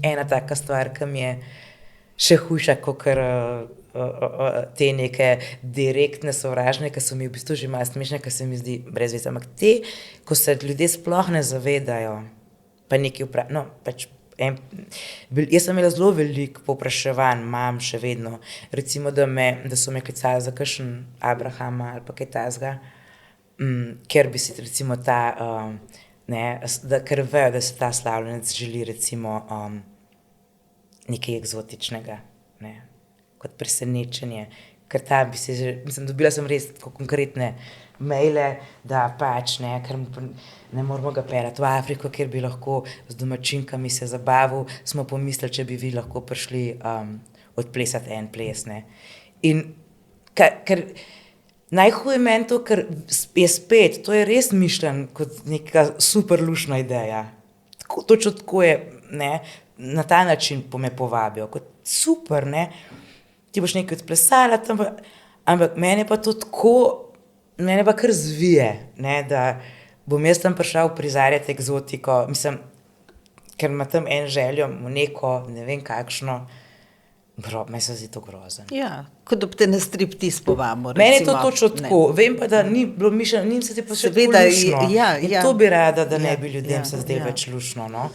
ena taka stvar, ki mi je še hujša, kot te neke direktne sovražne, ki so mi v bistvu že malo smešne, ki se mi zdi brez veze. Ampak te, ko se ljudje sploh ne zavedajo, pa nekaj no, pač jaz sem imela zelo veliko povpraševanj, imam še vedno, recimo, da so me klicali za kakšen Abrahama ali pa kaj takega, ker bi si recimo ker vejo, da se ta slavljenec želi recimo nekaj eksotičnega, ne, kot presenečenje, ker bi si dobila sem res tako konkretne maile, da pač, ne, ker ne moramo ga peljati v Afriko, kjer bi lahko z domačinkami se zabavil, smo pomislili, če bi vi lahko prišli odplesati en ples, ne. In ker najhuje meni to, ker je spet, to je res mišljeno kot neka super luštna ideja. Točno tako je, ne, na ta način me povabijo, kot super, ne, ti boš nekaj odplesala, ampak mene pa to tako, mene pa kar zvije, ne, da bom jaz tam prišla uprizarjati eksotiko, mislim, ker ima tam en željo v neko, ne vem kakšno, meni se zdi to grozno. Ja, kot da bi te na striptiz povabimo, recimo. Meni je to točno tako, vem pa, da ni bilo mišljeno, njim se ti pa še tako luštno. In to bi rada, da ne bi ljudem se zdelo več luštno, no.